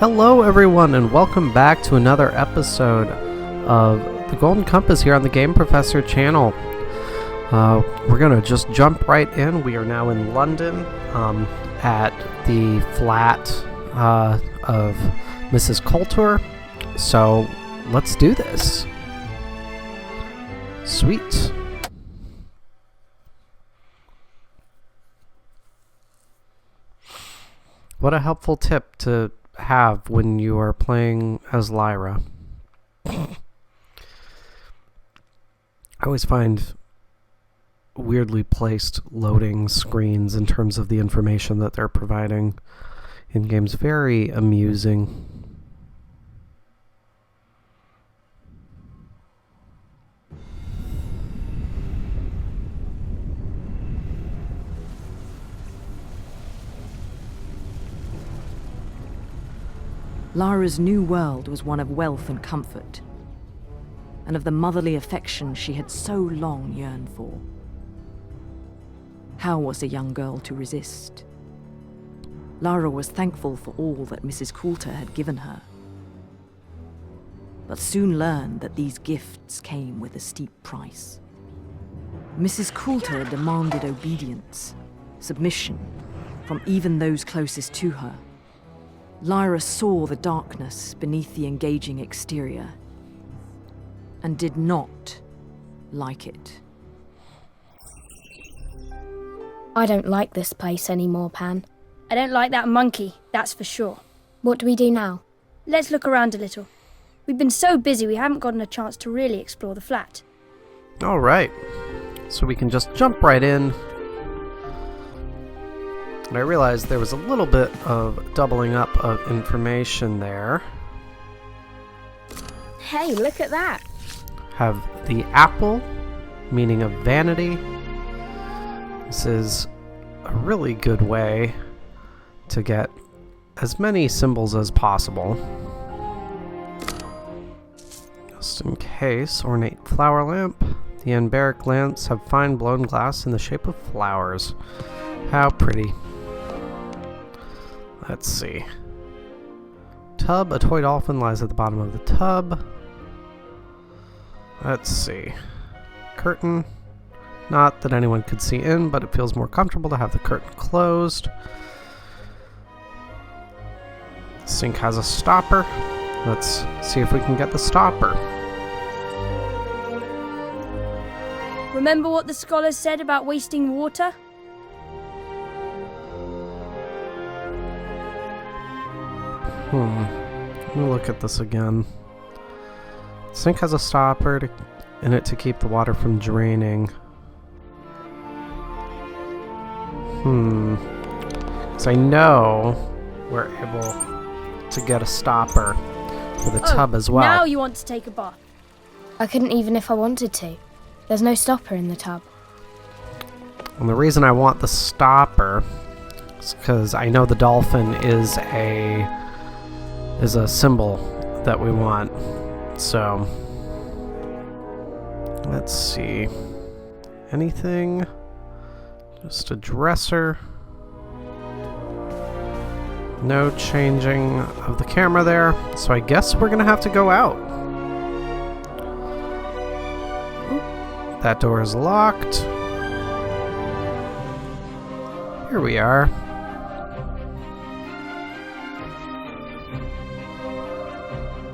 Hello everyone and welcome back to another episode of the Golden Compass here on the Game Professor channel. We're going to just jump right in. We are now in London at the flat of Mrs. Coulter. So let's do this. Sweet. What a helpful tip to have when you are playing as Lyra. I always find weirdly placed loading screens in terms of the information that they're providing in games very amusing. Lyra's new world was one of wealth and comfort, and of the motherly affection she had so long yearned for. How was a young girl to resist? Lyra was thankful for all that Mrs. Coulter had given her, but soon learned that these gifts came with a steep price. Mrs. Coulter demanded obedience, submission, from even those closest to her. Lyra saw the darkness beneath the engaging exterior and did not like it. I don't like this place anymore, Pan. I don't like that monkey, that's for sure. What do we do now? Let's look around a little. We've been so busy we haven't gotten a chance to really explore the flat. Alright, so we can just jump right in. And I realized there was a little bit of doubling up of information there. Hey, look at that! Have the apple, meaning of vanity. This is a really good way to get as many symbols as possible. Just in case, ornate flower lamp. The Anbaric lamps have fine blown glass in the shape of flowers. How pretty. Let's see. Tub, a toy dolphin lies at the bottom of the tub. Let's see. Curtain. Not that anyone could see in, but it feels more comfortable to have the curtain closed. Sink has a stopper. Let's see if we can get the stopper. Remember what the scholars said about wasting water? Let me look at this again. Sink has a stopper in it to keep the water from draining. So I know we're able to get a stopper for the tub as well. Now you want to take a bath. I couldn't even if I wanted to. There's no stopper in the tub. And the reason I want the stopper is because I know the dolphin is a symbol that we want. So let's see. Anything? Just a dresser. No changing of the camera there. So I guess we're gonna have to go out. Oop. That door is locked. Here we are.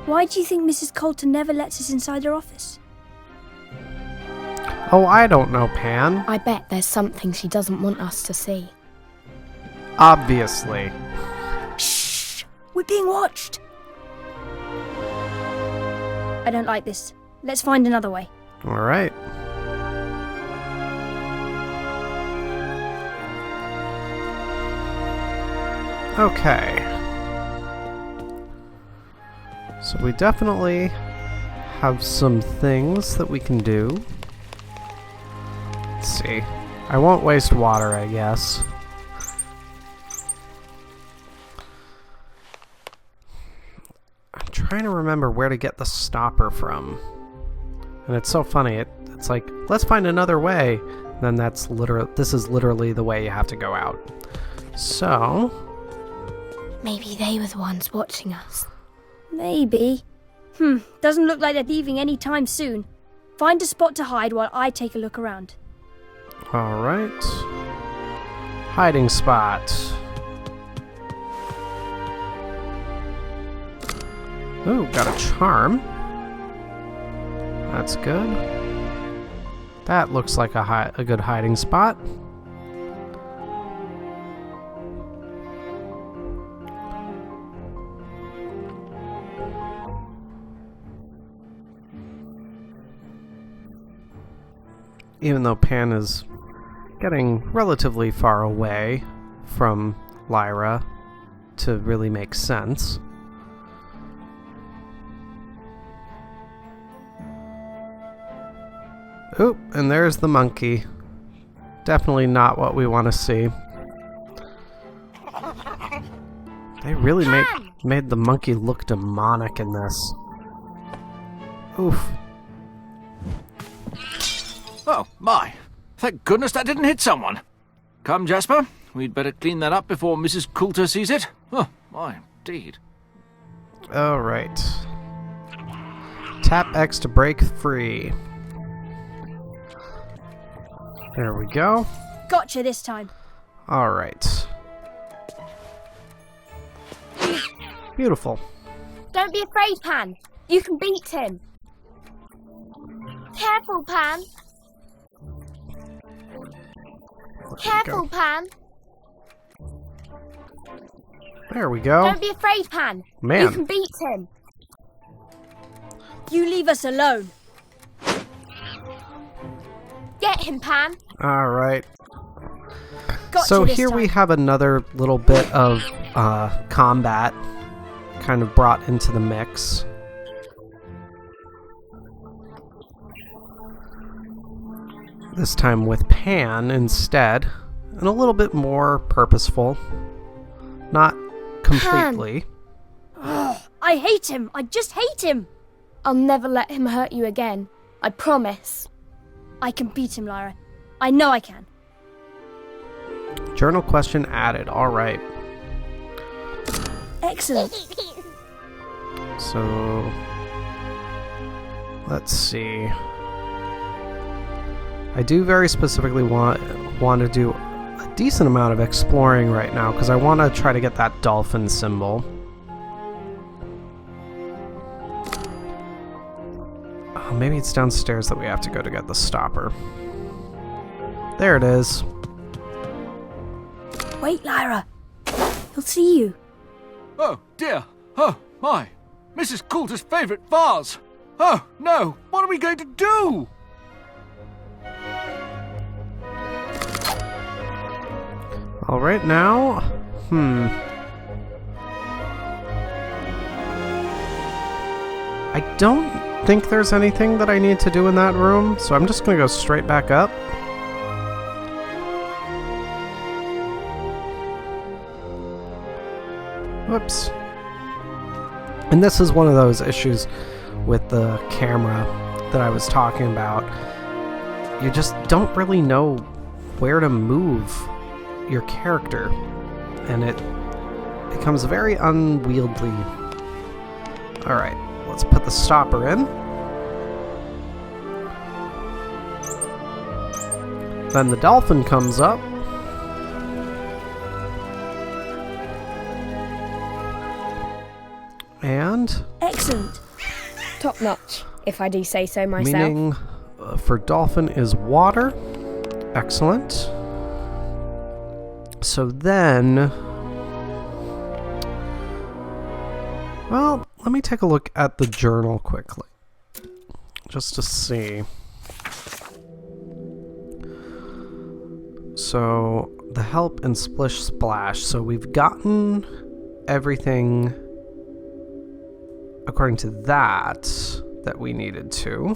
Why do you think Mrs. Coulter never lets us inside her office? Oh, I don't know, Pan. I bet there's something she doesn't want us to see. Obviously. Shh! We're being watched! I don't like this. Let's find another way. Alright. Okay. So we definitely have some things that we can do. Let's see. I won't waste water, I guess. I'm trying to remember where to get the stopper from. And it's so funny. It's like, let's find another way. Then this is literally the way you have to go out. So Maybe they were the ones watching us. Maybe. Doesn't look like they're leaving any time soon. Find a spot to hide while I take a look around. Alright. Hiding spot. Ooh, got a charm. That's good. That looks like a good hiding spot. Even though Pan is getting relatively far away from Lyra to really make sense. Oop, and there's the monkey. Definitely not what we want to see. They really made the monkey look demonic in this. Oof. Oh, my. Thank goodness that didn't hit someone. Come, Jasper. We'd better clean that up before Mrs. Coulter sees it. Oh, my, indeed. Alright. Tap X to break free. There we go. Gotcha this time. Alright. Beautiful. Don't be afraid, Pan. You can beat him. Careful, Pan. Careful, Pan. There we go. Don't be afraid, Pan. Man. You can beat him. You leave us alone. Get him, Pan. Alright. Gotcha So this here time. we have another little bit of combat kind of brought into the mix. This time with Pan instead, and a little bit more purposeful. Not completely. I hate him. I just hate him. I'll never let him hurt you again. I promise. I can beat him, Lyra. I know I can. Journal question added. Alright. Excellent. So let's see. I do very specifically want to do a decent amount of exploring right now because I want to try to get that dolphin symbol. Oh, maybe it's downstairs that we have to go to get the stopper. There it is. Wait, Lyra. He'll see you. Oh, dear. Oh, my. Mrs. Coulter's favourite vase. Oh, no. What are we going to do? All right, now, I don't think there's anything that I need to do in that room, so I'm just going to go straight back up. Whoops. And this is one of those issues with the camera that I was talking about. You just don't really know where to move your character, and it becomes very unwieldy. Alright, let's put the stopper in. Then the dolphin comes up. And Excellent. Top notch, if I do say so myself. meaning for dolphin is water. Excellent. So then, well, let me take a look at the journal quickly, just to see. So, the help and splish splash. So we've gotten everything according to that we needed to.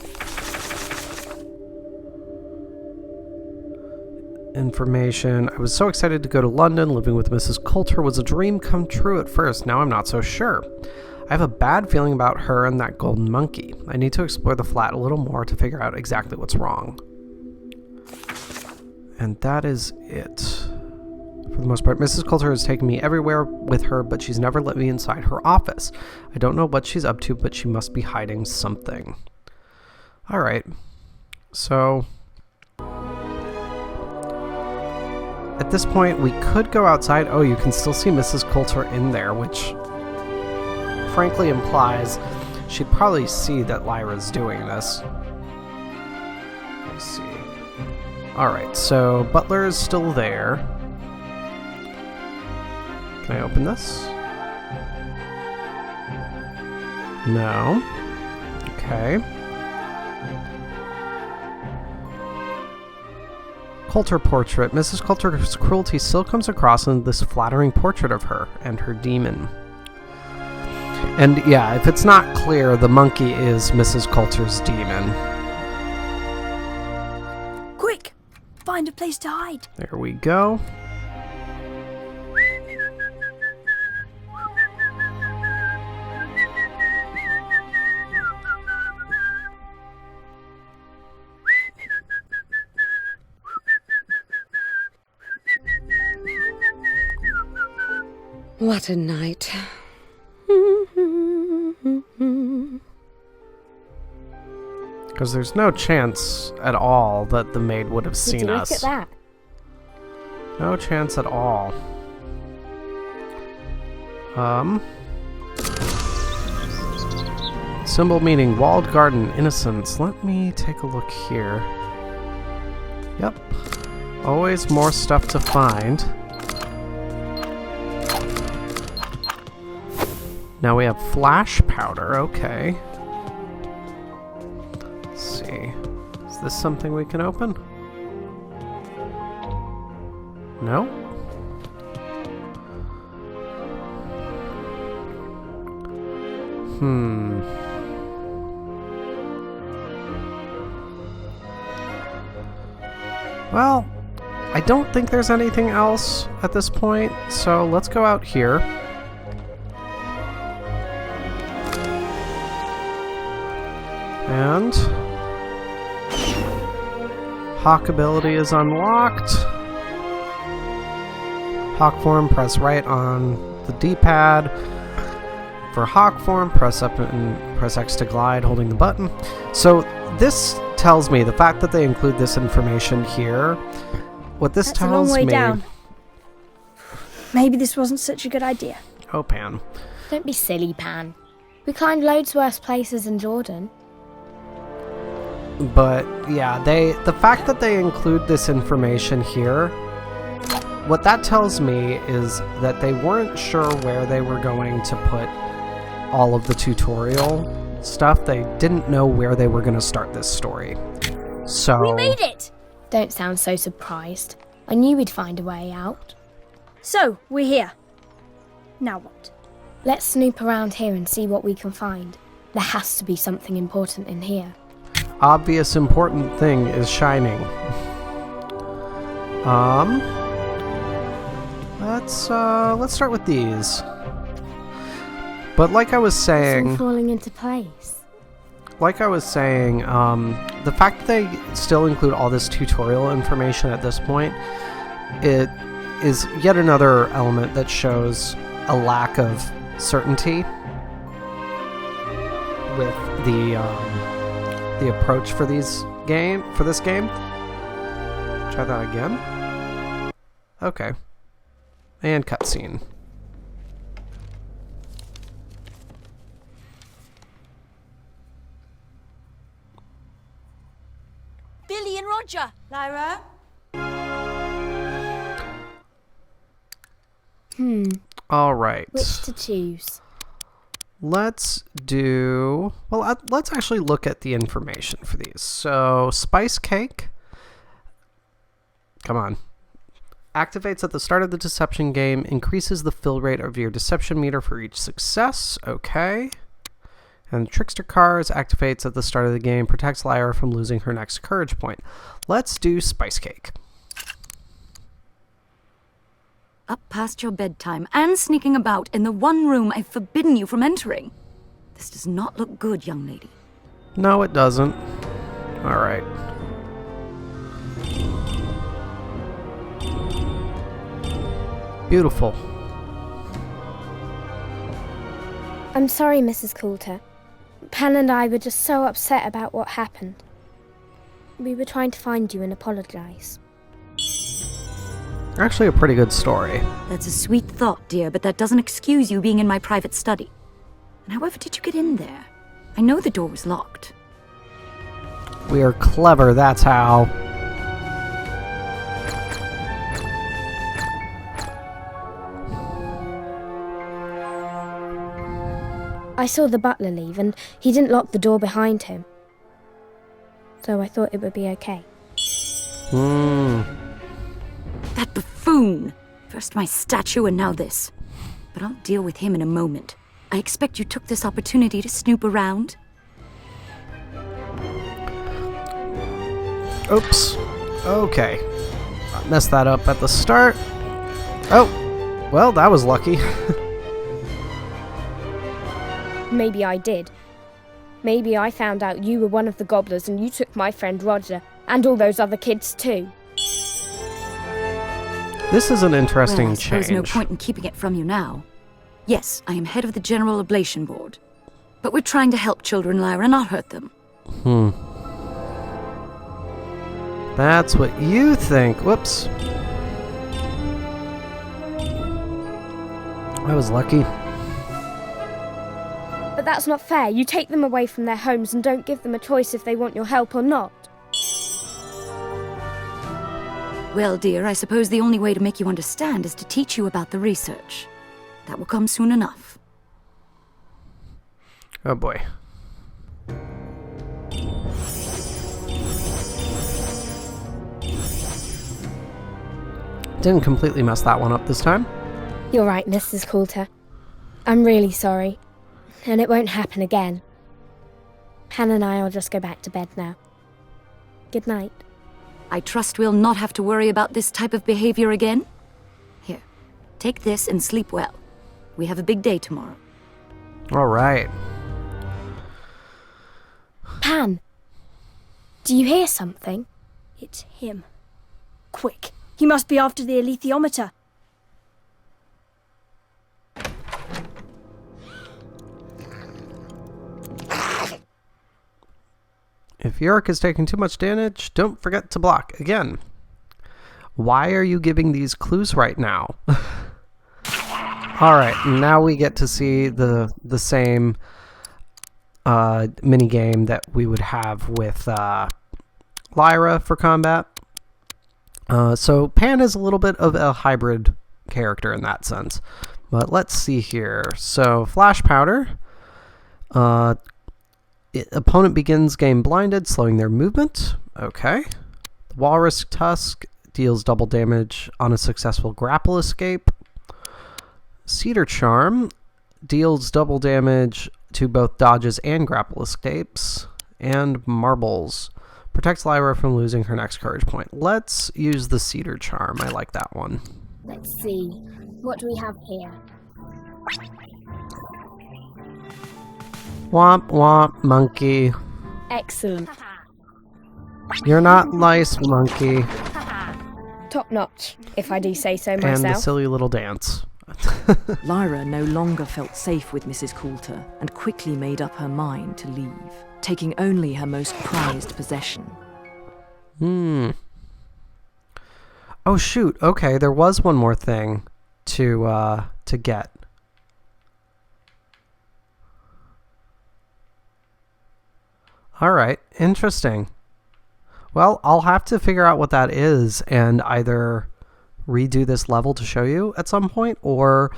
Information. I was so excited to go to London. Living with Mrs. Coulter was a dream come true at first. Now I'm not so sure. I have a bad feeling about her and that golden monkey. I need to explore the flat a little more to figure out exactly what's wrong. And that is it For the most part, Mrs. Coulter has taken me everywhere with her, but she's never let me inside her office. I don't know what she's up to, but she must be hiding something. Alright. So, at this point, we could go outside. Oh, you can still see Mrs. Coulter in there, which frankly implies she'd probably see that Lyra's doing this. Let's see. Alright, so Butler is still there. Can I open this? No. Okay. Coulter Portrait. Mrs. Coulter's cruelty still comes across in this flattering portrait of her and her demon. And yeah, if it's not clear, the monkey is Mrs. Coulter's demon. Quick! Find a place to hide. There we go. What a night. Because there's no chance at all that the maid would have seen us. Look at that. No chance at all. Symbol meaning walled garden, innocence. Let me take a look here. Yep. Always more stuff to find. Now we have flash powder, okay. Let's see. Is this something we can open? No? Well, I don't think there's anything else at this point, so let's go out here. And Hawk ability is unlocked. Hawk form, press right on the D-pad. For Hawk form, press up and press X to glide, holding the button. So this tells me, the fact that they include this information here, what this That's tells a long way me... down. Maybe this wasn't such a good idea. Oh, Pan. Don't be silly, Pan. We climbed loads worse places than Jordan. But yeah, the fact that they include this information here, what that tells me is that they weren't sure where they were going to put all of the tutorial stuff. They didn't know where they were going to start this story. So We made it! Don't sound so surprised. I knew we'd find a way out. So, we're here. Now what? Let's snoop around here and see what we can find. There has to be something important in here. Obvious important thing is shining. Let's start with these. But like I was It's saying, all falling into place. The fact that they still include all this tutorial information at this point, it is yet another element that shows a lack of certainty with the approach for this game. Try that again. Okay. And cutscene. Billy and Roger. Lyra? All right. Which to choose? Let's do... Well, let's actually look at the information for these. So, Spice Cake. Come on. Activates at the start of the deception game. Increases the fill rate of your deception meter for each success. Okay. And Trickster Cars activates at the start of the game. Protects Lyra from losing her next courage point. Let's do Spice Cake. Up past your bedtime and sneaking about in the one room I've forbidden you from entering. This does not look good, young lady. No, it doesn't. All right. Beautiful. I'm sorry, Mrs. Coulter. Pan and I were just so upset about what happened. We were trying to find you and apologize. Actually, a pretty good story. That's a sweet thought, dear, but that doesn't excuse you being in my private study. And however did you get in there? I know the door was locked. We are clever, that's how. I saw the butler leave, and he didn't lock the door behind him. So I thought it would be okay. That buffoon! First my statue and now this. But I'll deal with him in a moment. I expect you took this opportunity to snoop around. Oops. Okay. I messed that up at the start. Oh. Well, that was lucky. Maybe I did. Maybe I found out you were one of the gobblers and you took my friend Roger, and all those other kids too. This is an interesting Well, I change. suppose no point in keeping it from you now. Yes, I am head of the General Oblation Board. But we're trying to help children, Lyra, not hurt them. That's what you think. Whoops. I was lucky. But that's not fair. You take them away from their homes and don't give them a choice if they want your help or not. Well, dear, I suppose the only way to make you understand is to teach you about the research. That will come soon enough. Oh boy. Didn't completely mess that one up this time. You're right, Mrs. Coulter. I'm really sorry. And it won't happen again. Pan and I'll just go back to bed now. Good night. I trust we'll not have to worry about this type of behavior again. Here, take this and sleep well. We have a big day tomorrow. All right. Pan, do you hear something? It's him. Quick, he must be after the alethiometer. If Yorick is taking too much damage, don't forget to block. Again, why are you giving these clues right now? Alright, now we get to see the same mini game that we would have with Lyra for combat. So Pan is a little bit of a hybrid character in that sense. But let's see here. So Flash Powder. Opponent begins game blinded, slowing their movement. Okay. The Walrus Tusk deals double damage on a successful grapple escape. Cedar Charm deals double damage to both dodges and grapple escapes. And Marbles protects Lyra from losing her next courage point. Let's use the Cedar Charm. I like that one. Let's see. What do we have here? Womp womp, monkey. Excellent. You're not nice, monkey. Top notch, if I do say so And the myself. silly little dance. Lyra no longer felt safe with Mrs. Coulter and quickly made up her mind to leave, taking only her most prized possession. Oh shoot, okay, there was one more thing to get. Alright, interesting. Well, I'll have to figure out what that is and either redo this level to show you at some point or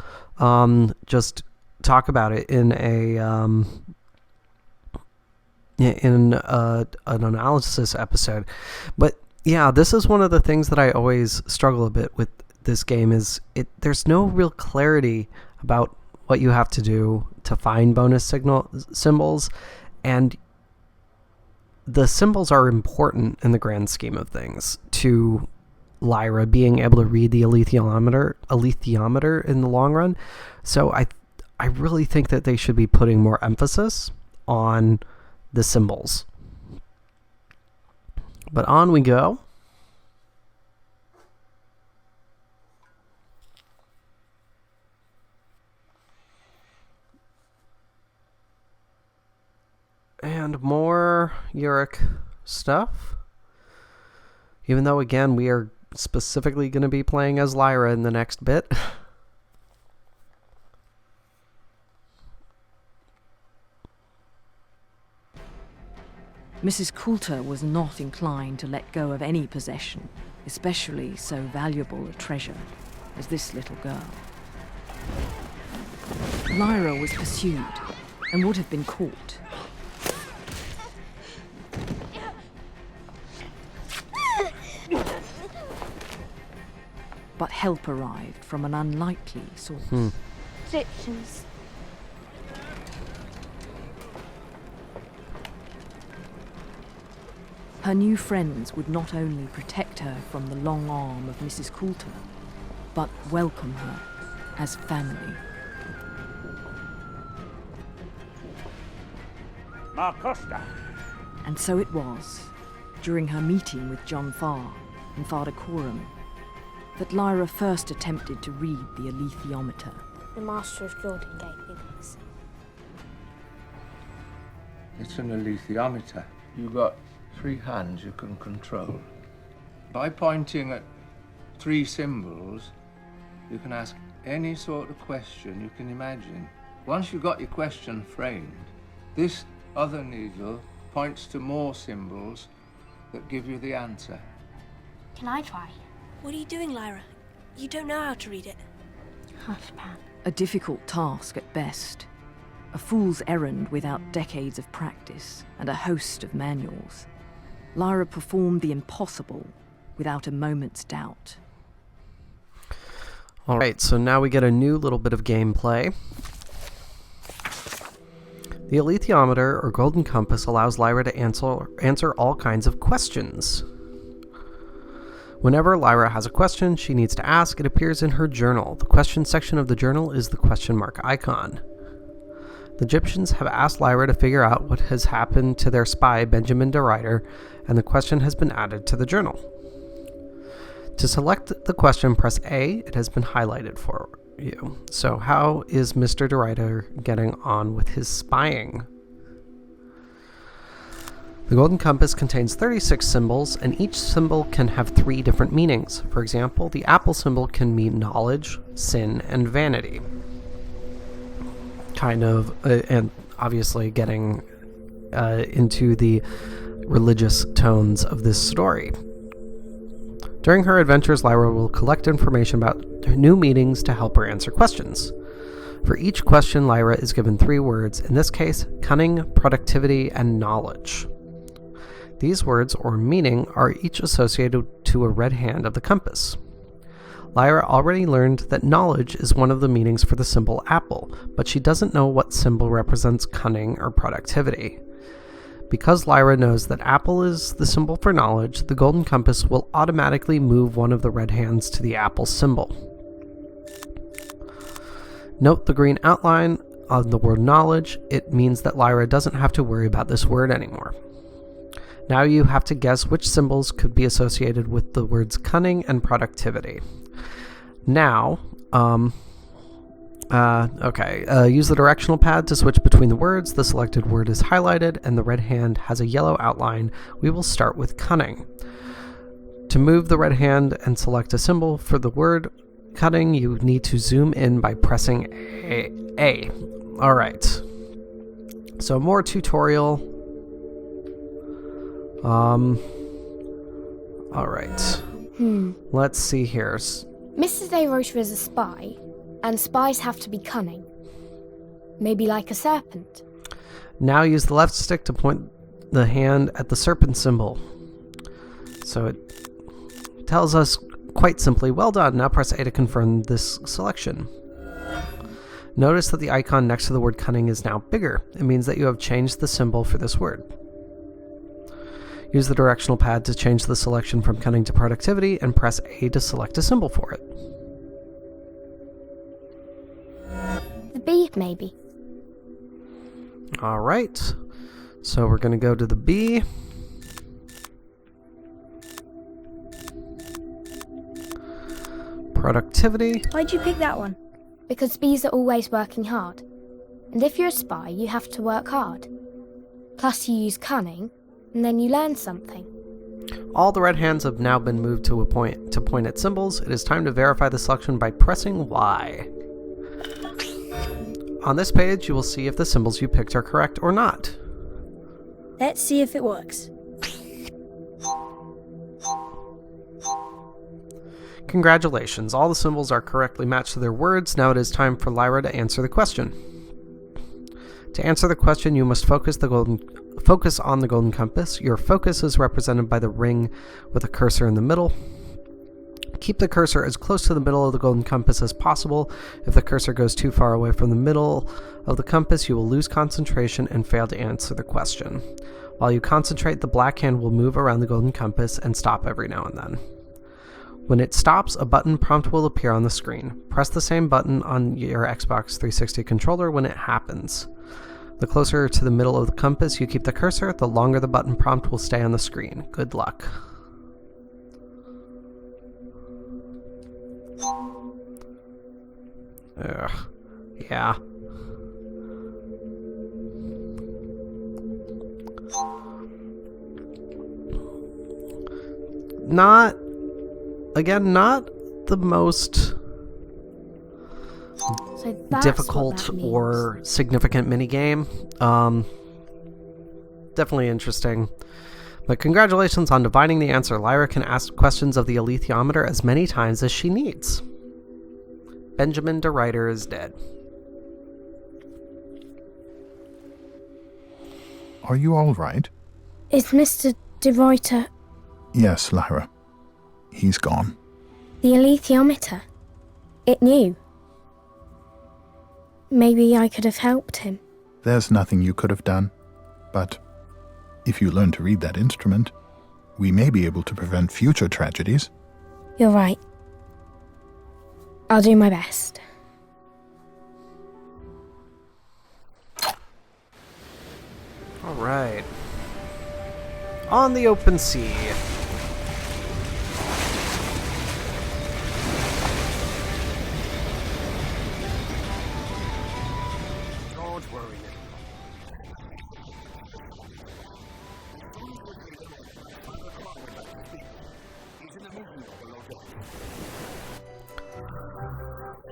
just talk about it in an analysis episode. But yeah, this is one of the things that I always struggle a bit with this game is there's no real clarity about what you have to do to find bonus symbols, and the symbols are important in the grand scheme of things to Lyra being able to read the alethiometer in the long run. So I really think that they should be putting more emphasis on the symbols. But on we go. And more Uric stuff. Even though, again, we are specifically going to be playing as Lyra in the next bit. Mrs. Coulter was not inclined to let go of any possession, especially so valuable a treasure as this little girl. Lyra was pursued and would have been caught. But help arrived from an unlikely source. Egyptians. Her new friends would not only protect her from the long arm of Mrs. Coulter, but welcome her as family. Marcosta. And so it was, during her meeting with John Farr and Father Coram, that Lyra first attempted to read the alethiometer. The Master of Jordan gave me this. It's an alethiometer. You've got 3 hands you can control. By pointing at 3 symbols, you can ask any sort of question you can imagine. Once you've got your question framed, this other needle points to more symbols that give you the answer. Can I try? What are you doing, Lyra? You don't know how to read it. Hush, Pan. A difficult task at best. A fool's errand without decades of practice and a host of manuals. Lyra performed the impossible without a moment's doubt. Alright, so now we get a new little bit of gameplay. The alethiometer, or golden compass, allows Lyra to answer all kinds of questions. Whenever Lyra has a question she needs to ask, it appears in her journal. The question section of the journal is the question mark icon. The Egyptians have asked Lyra to figure out what has happened to their spy, Benjamin de Ruyter, and the question has been added to the journal. To select the question, press A. It has been highlighted for you. So how is Mr. de Ruyter getting on with his spying? The golden compass contains 36 symbols, and each symbol can have 3 different meanings. For example, the apple symbol can mean knowledge, sin, and vanity. And obviously getting into the religious tones of this story. During her adventures, Lyra will collect information about new meanings to help her answer questions. For each question, Lyra is given 3 words, in this case, cunning, productivity, and knowledge. These words, or meaning, are each associated to a red hand of the compass. Lyra already learned that knowledge is one of the meanings for the symbol apple, but she doesn't know what symbol represents cunning or productivity. Because Lyra knows that apple is the symbol for knowledge, the golden compass will automatically move one of the red hands to the apple symbol. Note the green outline on the word knowledge. It means that Lyra doesn't have to worry about this word anymore. Now you have to guess which symbols could be associated with the words cunning and productivity. Now, use the directional pad to switch between the words. The selected word is highlighted and the red hand has a yellow outline. We will start with cunning. To move the red hand and select a symbol for the word cunning, you need to zoom in by pressing A. Alright. So more tutorial. Alright. Let's see here. Mrs. de Ruyter is a spy, and spies have to be cunning. Maybe like a serpent. Now use the left stick to point the hand at the serpent symbol. So it tells us quite simply, well done. Now press A to confirm this selection. Notice that the icon next to the word cunning is now bigger. It means that you have changed the symbol for this word. Use the directional pad to change the selection from cunning to productivity, and press A to select a symbol for it. The B, maybe. Alright. So we're going to go to the B. Productivity. Why'd you pick that one? Because bees are always working hard. And if you're a spy, you have to work hard. Plus you use cunning, and then you learn something. All the red hands have now been moved to point at symbols. It is time to verify the selection by pressing Y. On this page, you will see if the symbols you picked are correct or not. Let's see if it works. Congratulations, all the symbols are correctly matched to their words. Now it is time for Lyra to answer the question. To answer the question, you must focus on the golden compass. Your focus is represented by the ring with a cursor in the middle. Keep the cursor as close to the middle of the golden compass as possible. If the cursor goes too far away from the middle of the compass, you will lose concentration and fail to answer the question. While you concentrate, the black hand will move around the golden compass and stop every now and then. When it stops, a button prompt will appear on the screen. Press the same button on your Xbox 360 controller when it happens. The closer to the middle of the compass you keep the cursor, the longer the button prompt will stay on the screen. Good luck. Ugh. Yeah. Not the most So that's difficult what that means. or significant minigame. Definitely interesting. But congratulations on divining the answer. Lyra can ask questions of the alethiometer as many times as she needs. Benjamin de Ruyter is dead. Are you all right? Is Mr. de Ruyter Yes, Lyra. He's gone. the alethiometer? It knew. Maybe I could have helped him. There's nothing you could have done. But if you learn to read that instrument, we may be able to prevent future tragedies. You're right. I'll do my best. All right. On the open sea. Don't worry.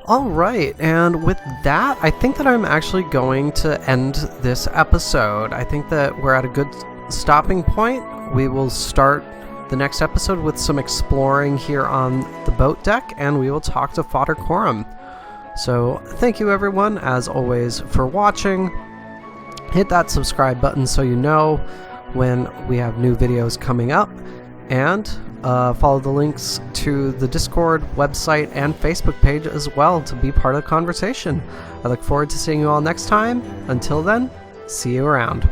All right, and with that, I think that I'm actually going to end this episode. I think that we're at a good stopping point. We will start the next episode with some exploring here on the boat deck, and we will talk to Fodder Coram. So thank you everyone, as always, for watching. Hit that subscribe button so you know when we have new videos coming up, and follow the links to the Discord, website, and Facebook page as well to be part of the conversation. I look forward to seeing you all next time. Until then, see you around.